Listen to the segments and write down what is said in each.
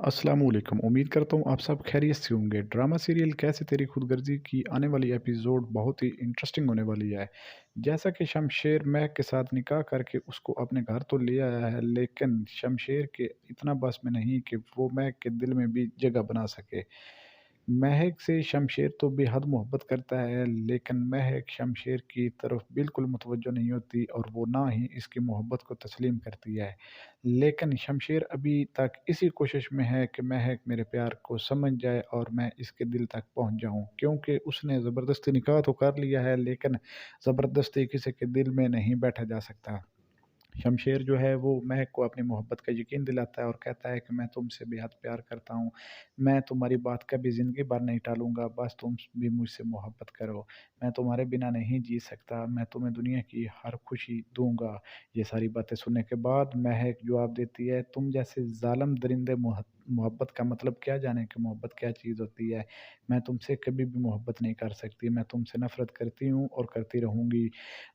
अस्सलाम वालेकुम। उम्मीद करता हूँ आप सब खैरियत से होंगे। ड्रामा सीरियल कैसे तेरी खुदगर्जी की आने वाली एपिसोड बहुत ही इंटरेस्टिंग होने वाली है। जैसा कि शमशेर महक के साथ निकाह करके उसको अपने घर तो ले आया है, लेकिन शमशेर के इतना बस में नहीं कि वो महक के दिल में भी जगह बना सके। महक से शमशेर तो बेहद मोहब्बत करता है, लेकिन महक शमशेर की तरफ बिल्कुल मुतवज्जो नहीं होती और वो ना ही इसकी मोहब्बत को तस्लीम करती है। लेकिन शमशेर अभी तक इसी कोशिश में है कि महक मेरे प्यार को समझ जाए और मैं इसके दिल तक पहुँच जाऊँ, क्योंकि उसने ज़बरदस्ती निकाह तो कर लिया है, लेकिन ज़बरदस्ती किसी के दिल में नहीं बैठा जा सकता। शमशेर जो है वो महक को अपनी मोहब्बत का यकीन दिलाता है और कहता है कि मैं तुमसे बेहद प्यार करता हूँ। मैं तुम्हारी बात कभी ज़िंदगी भर नहीं टालूँगा, बस तुम भी मुझसे मोहब्बत करो। मैं तुम्हारे बिना नहीं जी सकता, मैं तुम्हें दुनिया की हर खुशी दूँगा। ये सारी बातें सुनने के बाद महक जवाब देती है, तुम जैसे ज़ालिम दरिंदे मोहब्बत का मतलब क्या जाने कि मोहब्बत क्या चीज़ होती है। मैं तुमसे कभी भी मोहब्बत नहीं कर सकती, मैं तुमसे नफ़रत करती हूँ और करती रहूँगी।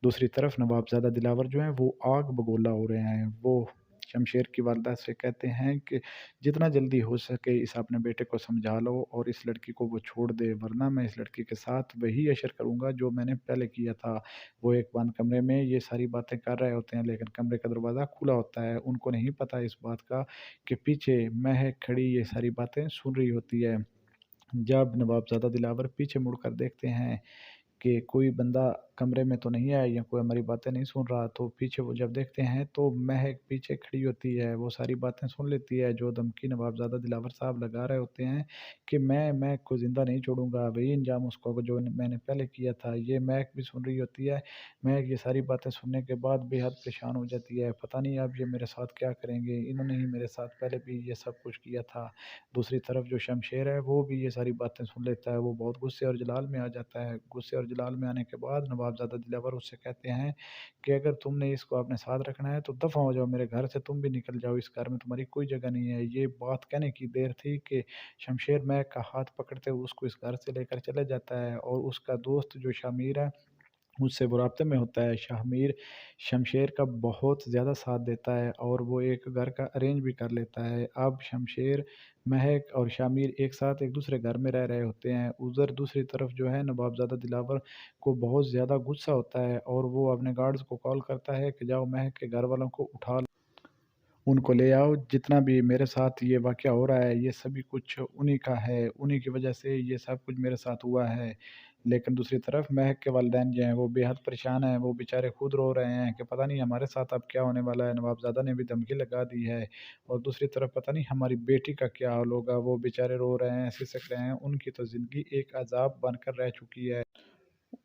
दूसरी तरफ नवाबज़ादा दिलावर जो हैं वो आग बगोला हो रहे हैं। वो शमशेर की वालिदा से कहते हैं कि जितना जल्दी हो सके इस अपने बेटे को समझा लो और इस लड़की को वो छोड़ दे, वरना मैं इस लड़की के साथ वही अशर करूँगा जो मैंने पहले किया था। वो एक बंद कमरे में ये सारी बातें कर रहे होते हैं, लेकिन कमरे का दरवाज़ा खुला होता है। उनको नहीं पता इस बात का कि पीछे महक खड़ी ये सारी बातें सुन रही होती है। जब नवाबज़ादा दिलावर पीछे मुड़कर देखते हैं कि कोई बंदा कमरे में तो नहीं है या कोई हमारी बातें नहीं सुन रहा, तो पीछे वो जब देखते हैं तो महक पीछे खड़ी होती है, वो सारी बातें सुन लेती है जो धमकी नवाबज़ादा दिलावर साहब लगा रहे होते हैं कि मैं महक को ज़िंदा नहीं छोड़ूँगा, वही अंजाम उसको होगा जो मैंने पहले किया था। ये महक भी सुन रही होती है। महक ये सारी बातें सुनने के बाद बेहद परेशान हो जाती है, पता नहीं अब ये मेरे साथ क्या करेंगे, इन्होंने ही मेरे साथ पहले भी ये सब कुछ किया था। दूसरी तरफ जो शमशेर है वो भी ये सारी बातें सुन लेता है, वो बहुत गुस्से और जलाल में आ जाता है। गुस्से और जलाल में आने के बाद नवाबज़ादा दिलावर उससे कहते हैं कि अगर तुमने इसको अपने साथ रखना है तो दफ़ा हो जाओ मेरे घर से, तुम भी निकल जाओ, इस घर में तुम्हारी कोई जगह नहीं है। ये बात कहने की देर थी कि शमशेर महक का हाथ पकड़ते हुए उसको इस घर से लेकर चले जाता है और उसका दोस्त जो शामिर है उससे वो राब्ते में होता है। शामिर शमशेर का बहुत ज़्यादा साथ देता है और वो एक घर का अरेंज भी कर लेता है। अब शमशेर, महक और शामिर एक साथ एक दूसरे घर में रह रहे होते हैं। उधर दूसरी तरफ जो है नवाबज़ादा दिलावर को बहुत ज़्यादा गुस्सा होता है और वो अपने गार्ड्स को कॉल करता है कि जाओ महक के घर वालों को उठा उनको ले आओ, जितना भी मेरे साथ ये वाक़या हो रहा है, ये सभी कुछ उन्हीं का है, उन्हीं की वजह से ये सब कुछ मेरे साथ हुआ है। लेकिन दूसरी तरफ महक के वालिदैन जो हैं, वो बेहद परेशान हैं, वो बेचारे खुद रो रहे हैं कि पता नहीं हमारे साथ अब क्या होने वाला है। नवाबज़ादा ने भी धमकी लगा दी है और दूसरी तरफ पता नहीं हमारी बेटी का क्या हाल होगा, वो बेचारे रो रहे हैं, सिसक रहे हैं, उनकी तो ज़िंदगी एक अज़ाब बनकर रह चुकी है।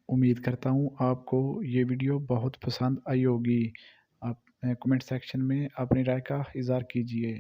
उम्मीद करता हूँ आपको ये वीडियो बहुत पसंद आई होगी। आप कमेंट सेक्शन में अपनी राय का इज़हार कीजिए।